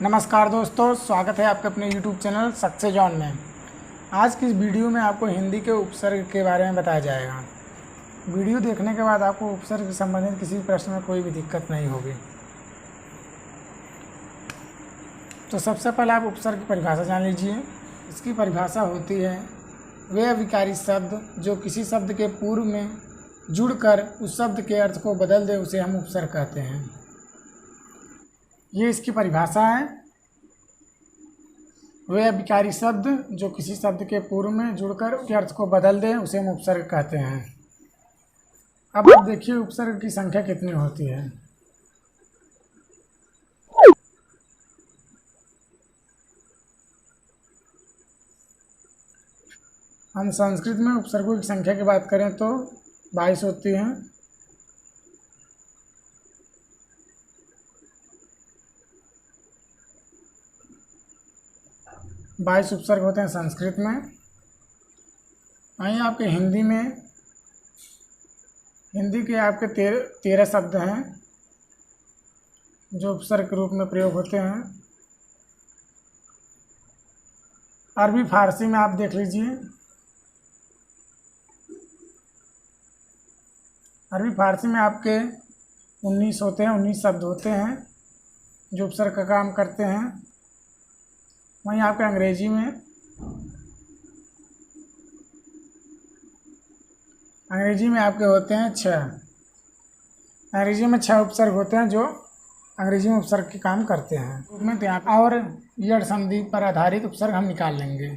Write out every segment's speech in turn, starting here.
नमस्कार दोस्तों, स्वागत है आपके अपने YouTube चैनल सक्सेस जॉन में। आज की इस वीडियो में आपको हिंदी के उपसर्ग के बारे में बताया जाएगा। वीडियो देखने के बाद आपको उपसर्ग से संबंधित किसी प्रश्न में कोई भी दिक्कत नहीं होगी। तो सबसे पहले आप उपसर्ग की परिभाषा जान लीजिए। इसकी परिभाषा होती है वे अविकारी शब्द जो किसी शब्द के पूर्व में जुड़कर उस शब्द के अर्थ को बदल दे उसे हम उपसर्ग कहते हैं। ये इसकी परिभाषा है। वे अविकारी शब्द जो किसी शब्द के पूर्व में जुड़कर उसके अर्थ को बदल दें उसे हम उपसर्ग कहते हैं। अब आप देखिए उपसर्ग की संख्या कितनी होती है। हम संस्कृत में उपसर्गों की संख्या की बात करें तो 22 होती हैं। बाईस उपसर्ग होते हैं संस्कृत में। वहीं आपके हिंदी के आपके 13 शब्द हैं जो उपसर्ग के रूप में प्रयोग होते हैं। अरबी फारसी में आप देख लीजिए। अरबी फारसी में आपके 19 होते हैं, 19 शब्द होते हैं जो उपसर्ग का काम करते हैं। वहीं आपके अंग्रेजी में आपके होते हैं 6। अंग्रेजी में 6 उपसर्ग होते हैं जो अंग्रेजी में उपसर्ग के काम करते हैं। उसमें तो यहाँ और यड़ संधि पर आधारित उपसर्ग हम निकाल लेंगे।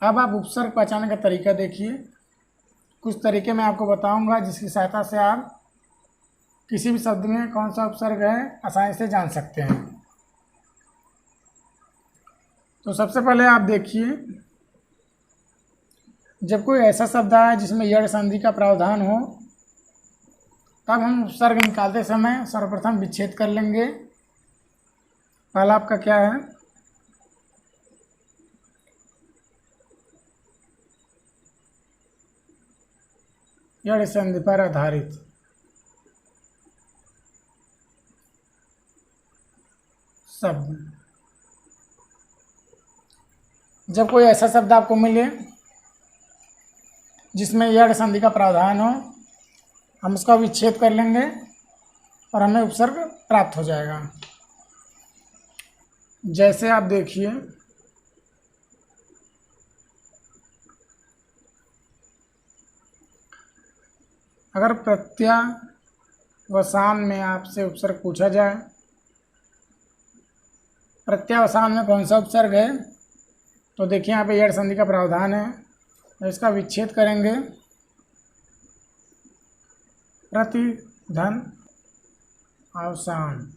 अब आप उपसर्ग पहचानने का तरीका देखिए। कुछ तरीके मैं आपको बताऊंगा जिसकी सहायता से आप किसी भी शब्द में कौन सा उपसर्ग है आसानी से जान सकते हैं। तो सबसे पहले आप देखिए, जब कोई ऐसा शब्द आए जिसमें यड़ संधि का प्रावधान हो तब हम उपसर्ग निकालते समय सर्वप्रथम विच्छेद कर लेंगे। पहला आपका क्या है, यड़ संधि पर आधारित शब्द। जब कोई ऐसा शब्द आपको मिले जिसमें यड़ संधि का प्रावधान हो हम उसका विच्छेद कर लेंगे और हमें उपसर्ग प्राप्त हो जाएगा। जैसे आप देखिए, अगर प्रत्यावसान में आपसे उपसर्ग पूछा जाए, प्रत्यावसान में कौन सा उपसर्ग है, तो देखिए यहाँ पे यड़ संधि का प्रावधान है। तो इसका विच्छेद करेंगे। प्रतिधन अवसान।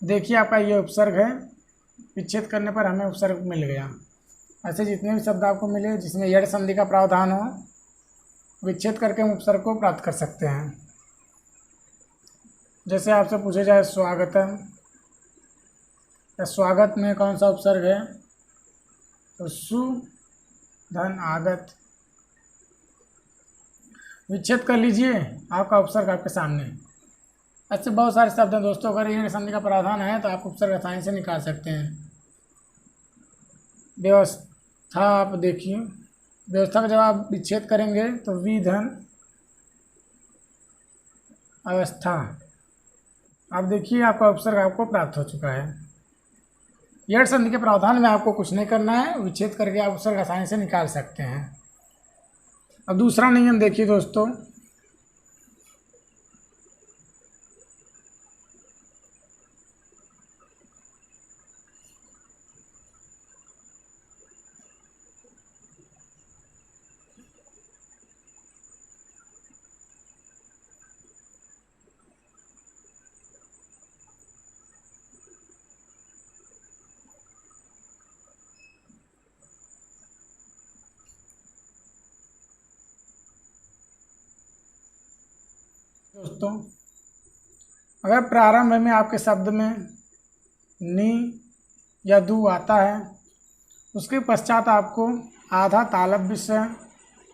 देखिए आपका ये उपसर्ग है। विच्छेद करने पर हमें उपसर्ग मिल गया। ऐसे जितने भी शब्द आपको मिले जिसमें यड़ संधि का प्रावधान हो विच्छेद करके हम उपसर्ग को प्राप्त कर सकते हैं। जैसे आपसे पूछे जाए स्वागतम, स्वागत में कौन सा उपसर्ग है, तो सु धन आगत। विच्छेद कर लीजिए, आपका उपसर्ग आपके सामने। ऐसे बहुत सारे शब्द हैं दोस्तों। अगर यड़ संधि का प्रावधान है तो आप उपसर्ग आसानी से निकाल सकते हैं। व्यवस्था, आप देखिए व्यवस्था का जब आप विच्छेद करेंगे तो विधन अवस्था। आप देखिए आपका उपसर्ग आपको प्राप्त हो चुका है। यड़ संधि के प्रावधान में आपको कुछ नहीं करना है, विच्छेद करके आप उपसर्ग आसानी से निकाल सकते हैं। अब दूसरा नियम देखिए दोस्तों। अगर प्रारंभ में आपके शब्द में नी या दू आता है, उसके पश्चात आपको आधा तालव्य से,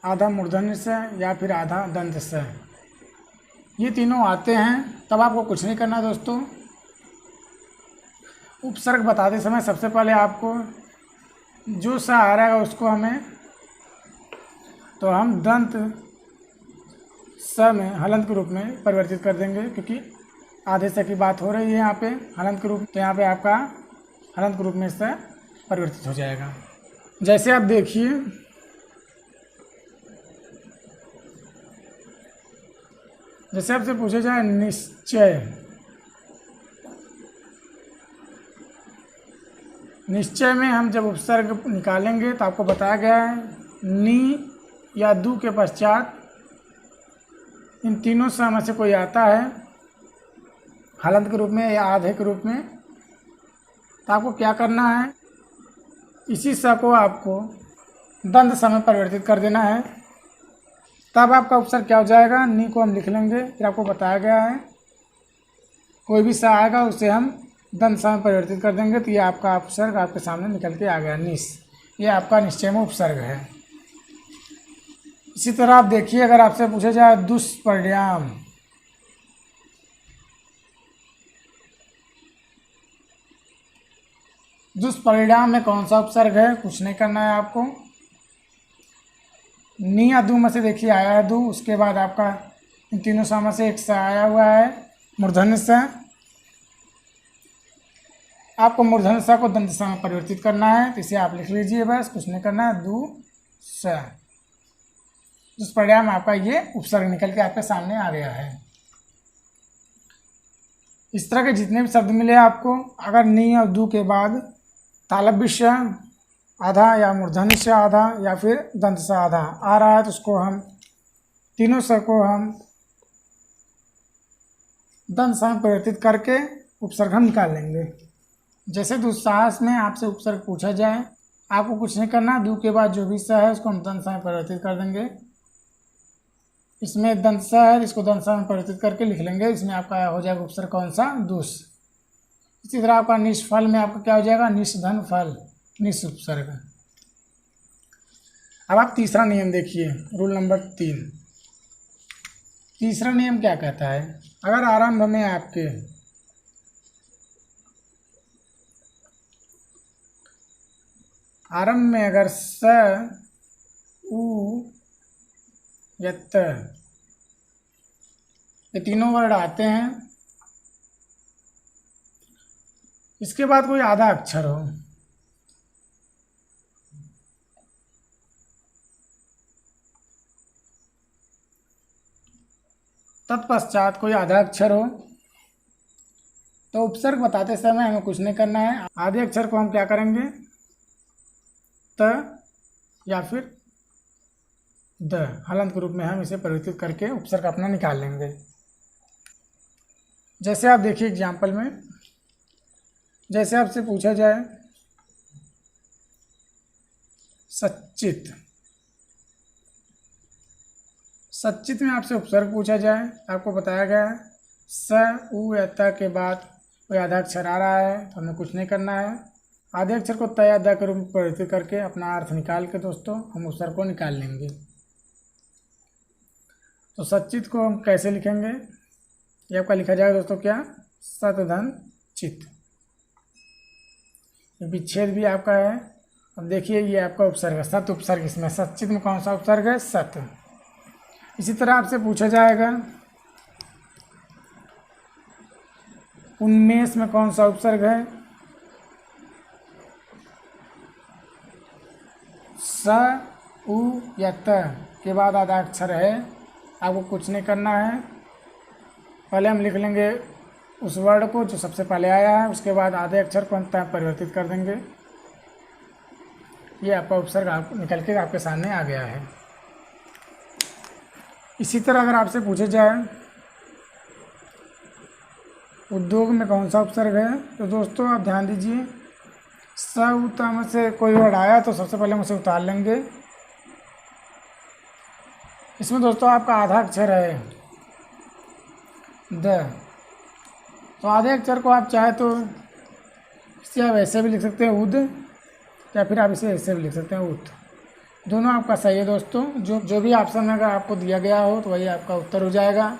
आधा मूर्धन्य से या फिर आधा दंत से, ये तीनों आते हैं तब आपको कुछ नहीं करना दोस्तों। उपसर्ग बताते समय सबसे पहले आपको जो सा आ रहा है उसको हम दंत स में हलंत के रूप में परिवर्तित कर देंगे, क्योंकि आधे स की बात हो रही है यहाँ पे हलंत के रूप। तो यहाँ पे आपका हलंत के रूप में स परिवर्तित हो जाएगा। जैसे आप देखिए, जैसे आपसे पूछा जाए निश्चय, निश्चय में हम जब उपसर्ग निकालेंगे तो आपको बताया गया है नी या दू के पश्चात इन तीनों समय से कोई आता है हलंत के रूप में या आधे के रूप में, तो आपको क्या करना है, इसी स को आपको दंत स में परिवर्तित कर देना है। तब आपका उपसर्ग क्या हो जाएगा, नी को हम लिख लेंगे। फिर आपको बताया गया है कोई भी स आएगा उसे हम दंत स में परिवर्तित कर देंगे। तो ये आपका उपसर्ग आपके सामने निकल के आ गया निस। ये आपका निश्चय में उपसर्ग है। इसी तरह आप देखिए, अगर आपसे पूछा जाए दुष्परिणाम, दुष्परिणाम में कौन सा उपसर्ग है, कुछ नहीं करना है आपको। नी या दू में से देखिए आया है दू, उसके बाद आपका इन तीनों समय से एक सा आया हुआ है मूर्धन्य स। आपको मूर्धन्य स को दंत स में परिवर्तित करना है, तो इसे आप लिख लीजिए, बस कुछ नहीं करना है, दू स। दुष्परिणाम आपका ये उपसर्ग निकल के आपके सामने आ गया है। इस तरह के जितने भी शब्द मिले आपको, अगर नी और दू के बाद तालव्य श आधा या मूर्धन्य स आधा या फिर दंत स आधा आ रहा है, तो उसको हम तीनों स को हम दंत स में परिवर्तित करके उपसर्ग हम निकाल लेंगे। जैसे दुस्साहस में आपसे उपसर्ग पूछा जाए, आपको कुछ नहीं करना, दू के बाद जो भी स है उसको हम दंत स में परिवर्तित कर देंगे। इसमें दंत स है, इसको दंत स में परिवर्तित करके लिख लेंगे। इसमें आपका हो जाएगा उपसर्ग कौन सा, दुस। इसी तरह आपका निष्फल में आपका क्या हो जाएगा, निष्धन फल, निस उपसर्ग। अब आप तीसरा नियम देखिए, रूल नंबर 3। तीसरा नियम क्या कहता है, अगर आरंभ में आपके आरंभ में अगर स उ या त ये तीनों वर्ड आते हैं, इसके बाद कोई आधा अक्षर हो, तत्पश्चात कोई आधा अक्षर हो, तो उपसर्ग बताते समय हमें कुछ नहीं करना है। आधे अक्षर को हम क्या करेंगे, त या फिर द हलंत के रूप में हम इसे परिवर्तित करके उपसर्ग अपना निकाल लेंगे। जैसे आप देखिए एग्जाम्पल में, जैसे आपसे पूछा जाए सच्चित, सच्चित में आपसे उपसर्ग पूछा जाए, आपको बताया गया है स उ या त के बाद कोई आधा अक्षर आ रहा है, तो हमें कुछ नहीं करना है। आधे अक्षर को त या द के रूप में परिवर्तित करके अपना अर्थ निकाल के दोस्तों हम उपसर्ग को निकाल लेंगे। तो सच्चित को हम कैसे लिखेंगे, ये आपका लिखा जाएगा दोस्तों क्या, सतधन चित। विच्छेद भी आपका है। अब देखिए ये आपका उपसर्ग है, सत उपसर्ग। इसमें सच्चित में कौन सा उपसर्ग है, सत। इसी तरह आपसे पूछा जाएगा उन्मेष में कौन सा उपसर्ग है, स उ या त के बाद आधा अक्षर है, आपको कुछ नहीं करना है। पहले हम लिख लेंगे उस वर्ड को जो सबसे पहले आया है, उसके बाद आधे अक्षर को हम त परिवर्तित कर देंगे। ये आपका उपसर्ग आप निकल के आपके सामने आ गया है। इसी तरह अगर आपसे पूछे जाए उद्योग में कौन सा उपसर्ग है, तो दोस्तों आप ध्यान दीजिए, स उ त में से कोई वर्ड आया तो सबसे पहले हम उसे उतार लेंगे। इसमें दोस्तों आपका आधा अक्षर है द, तो आधे अक्षर को आप चाहे तो इसे आप ऐसे भी लिख सकते हैं उद, या फिर आप इसे ऐसे भी लिख सकते हैं उत। दोनों आपका सही है दोस्तों। जो भी ऑप्शन अगर आपको दिया गया हो तो वही आपका उत्तर हो जाएगा।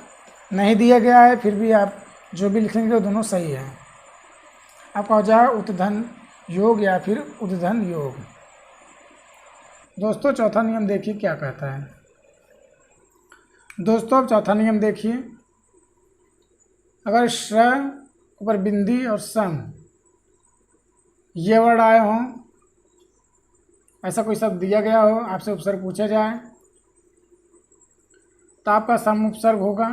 नहीं दिया गया है फिर भी आप जो भी लिखेंगे वो दोनों सही है। आपका हो जाएगा उत्धन योग या फिर उद्धन योग। दोस्तों चौथा नियम देखिए क्या कहता है। दोस्तों अब चौथा नियम देखिए, अगर श्र ऊपर बिंदी और सम ये वर्ड आए हों, ऐसा कोई शब्द दिया गया हो, आपसे उपसर्ग पूछा जाए तो आपका सम उपसर्ग होगा,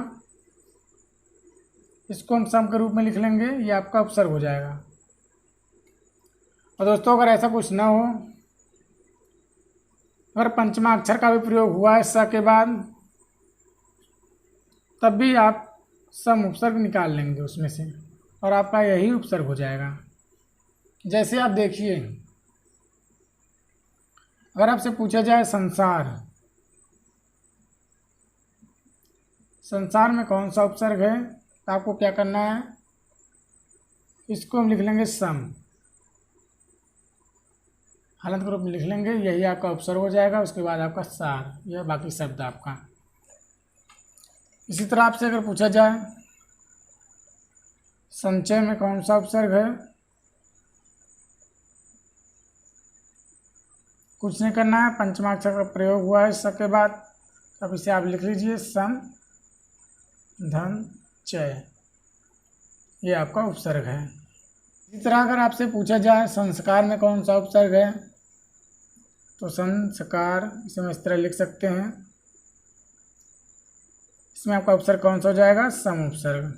इसको हम सम के रूप में लिख लेंगे, ये आपका उपसर्ग हो जाएगा। और दोस्तों अगर ऐसा कुछ ना हो, अगर पंचमा अक्षर का भी प्रयोग हुआ है स के बाद, तब भी आप सम उपसर्ग निकाल लेंगे उसमें से और आपका यही उपसर्ग हो जाएगा। जैसे आप देखिए, अगर आपसे पूछा जाए संसार, संसार में कौन सा उपसर्ग है, तो आपको क्या करना है, इसको हम लिख लेंगे सम, हलंत के रूप में लिख लेंगे, यही आपका उपसर्ग हो जाएगा। उसके बाद आपका सार, यह बाकी शब्द आपका। इसी तरह आपसे अगर पूछा जाए संचय में कौन सा उपसर्ग है, कुछ नहीं करना है, पंचमाक्षर का प्रयोग हुआ है स के बाद, अब इसे आप लिख लीजिए सम धन चय, ये आपका उपसर्ग है। इसी तरह अगर आपसे पूछा जाए संस्कार में कौन सा उपसर्ग है, तो संस्कार इसे हम इस तरह लिख सकते हैं, इसमें आपका उपसर्ग कौन सा हो जाएगा, सम उपसर्ग,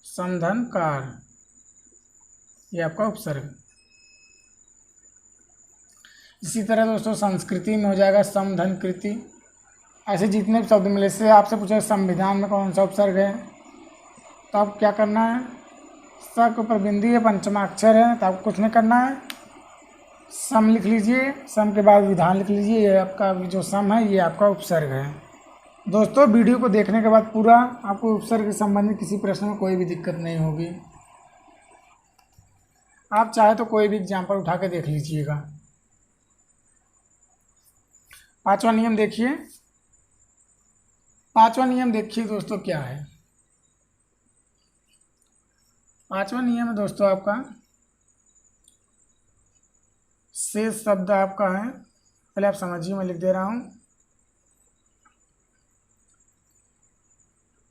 समधन कार, ये आपका उपसर्ग। इसी तरह दोस्तों संस्कृति में हो जाएगा समधन कृति। ऐसे जितने भी शब्द मिले, से आपसे पूछा संविधान में कौन सा उपसर्ग है, तो आप क्या करना है, स के ऊपर बिंदी है, पंचमा अक्षर है, तो आपको कुछ नहीं करना है, सम लिख लीजिए, सम के बाद विधान लिख लीजिए, ये आपका जो सम है ये आपका उपसर्ग है। दोस्तों वीडियो को देखने के बाद पूरा आपको उपसर्ग के संबंधित किसी प्रश्न में कोई भी दिक्कत नहीं होगी। आप चाहे तो कोई भी एग्जाम्पल उठा के देख लीजिएगा। पांचवा नियम देखिए, पांचवा नियम देखिए दोस्तों क्या है। पांचवा नियम है दोस्तों आपका शेष शब्द आपका है, पहले आप समझिए, मैं लिख दे रहा हूं।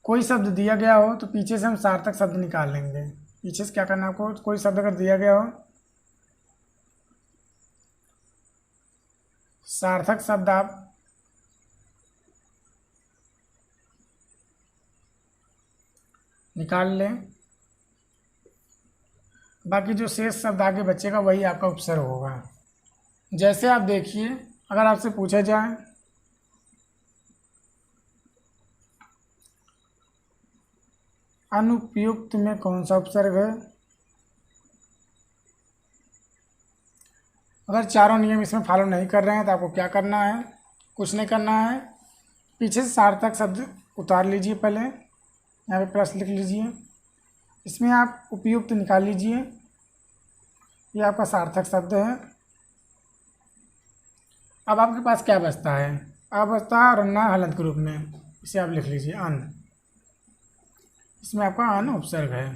कोई शब्द दिया गया हो तो पीछे से हम सार्थक शब्द निकाल लेंगे। पीछे से क्या करना है आपको, कोई शब्द अगर दिया गया हो, सार्थक शब्द आप निकाल लें, बाकी जो शेष शब्द आगे बचेगा वही आपका उपसर्ग होगा। जैसे आप देखिए, अगर आपसे पूछा जाए अनुपयुक्त में कौन सा उपसर्ग है, अगर चारों नियम इसमें फॉलो नहीं कर रहे हैं तो आपको क्या करना है, कुछ नहीं करना है, पीछे से सार्थक शब्द उतार लीजिए, पहले यहाँ पे प्लस लिख लीजिए, इसमें आप उपयुक्त निकाल लीजिए, ये आपका सार्थक शब्द है। अब आपके पास क्या बचता है, अब बचता है रन्ना हलंत के रूप में, इसे आप लिख लीजिए अन, इसमें आपका अन उपसर्ग है।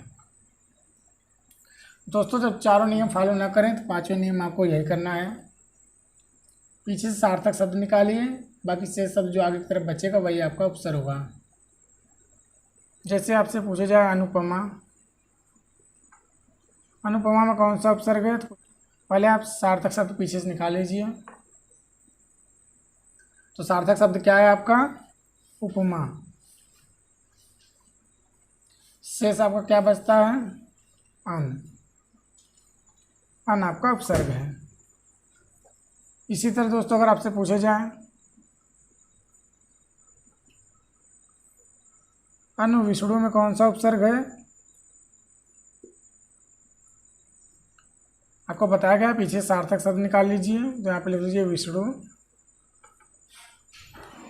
दोस्तों जब चारों नियम फॉलो ना करें तो पांचवें नियम आपको यही करना है, पीछे से सार्थक शब्द निकालिए, बाकी शेष शब्द जो आगे की तरफ बचेगा वही आपका उपसर्ग होगा। जैसे आपसे पूछा जाए अनुपमा, अनुपमा में कौन सा उपसर्ग है, तो पहले आप सार्थक शब्द पीछे से निकाल लीजिए, तो सार्थक शब्द क्या है आपका, उपमा, शेष आपका क्या बचता है, अन, अन आपका उपसर्ग है। इसी तरह दोस्तों अगर आपसे पूछे जाए अनुविष्णु में कौन सा उपसर्ग है, आपको बताया गया, पीछे सार्थक शब्द निकाल लीजिए, तो यहाँ पे लिख लीजिए विष्णु।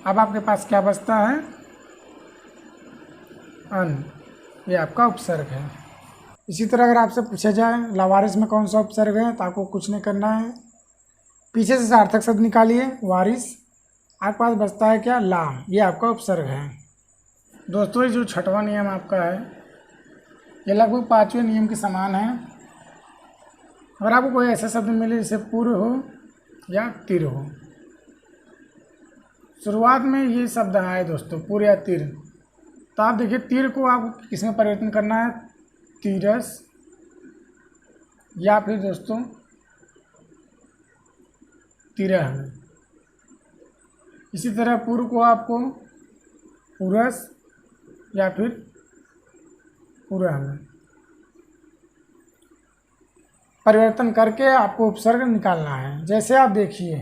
अब आपके पास क्या बचता है, अन, ये आपका उपसर्ग है। इसी तरह अगर आपसे पूछा जाए लावारिस में कौन सा उपसर्ग है, तो आपको कुछ नहीं करना है, पीछे से सार्थक शब्द निकालिए वारिस, आपके पास बचता है क्या, ला, ये आपका उपसर्ग है। दोस्तों, ये जो छठवां नियम आपका है ये लगभग 5वें नियम के समान है। अगर आपको कोई ऐसा शब्द मिले जैसे पूर्व हो या तिर हो, शुरुआत में ये शब्द आए दोस्तों पूर्व या तिर, तो आप देखिए तिर को आपको किसमें परिवर्तन करना है, तिरस या फिर दोस्तों तिरह में। इसी तरह पूर्व को आपको पुरस या फिर पुरह में परिवर्तन करके आपको उपसर्ग निकालना है। जैसे आप देखिए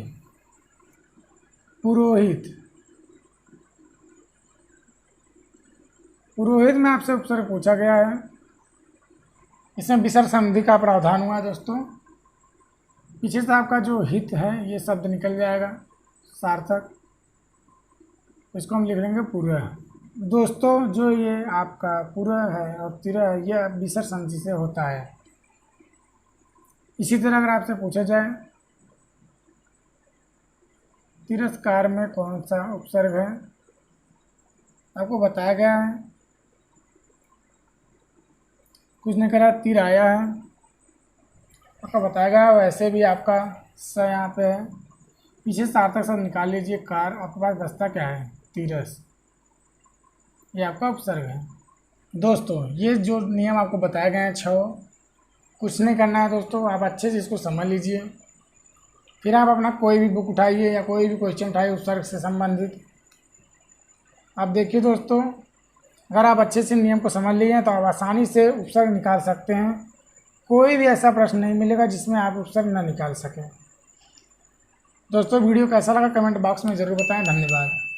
पुरोहित, पुरोहित में आपसे उपसर्ग पूछा गया है, इसमें विसर्ग संधि का प्रावधान हुआ है दोस्तों। पीछे से आपका जो हित है ये शब्द निकल जाएगा सार्थक, इसको हम लिख लेंगे पुरह। दोस्तों, जो ये आपका पुरह है और तिरह है ये विसर्ग संधि से होता है। इसी तरह अगर आपसे पूछा जाए तिरस्कार में कौन सा उपसर्ग है, आपको बताया गया है, कुछ नहीं करा, तिर आया है, आपका बताया गया है। वैसे भी आपका स यहाँ पे है, पीछे सार्थक शब्द निकाल लीजिए कार, आपके पास बचता क्या है, तिरस, ये आपका उपसर्ग है। दोस्तों, ये जो नियम आपको बताए गए हैं 6, कुछ नहीं करना है दोस्तों, आप अच्छे से इसको समझ लीजिए। फिर आप अपना कोई भी बुक उठाइए या कोई भी क्वेश्चन उठाइए उपसर्ग से संबंधित। आप देखिए दोस्तों, अगर आप अच्छे से नियम को समझ लिए हैं तो आप आसानी से उपसर्ग निकाल सकते हैं। कोई भी ऐसा प्रश्न नहीं मिलेगा जिसमें आप उपसर्ग न निकाल सकें। दोस्तों, वीडियो कैसा लगा कमेंट बॉक्स में ज़रूर बताएं। धन्यवाद।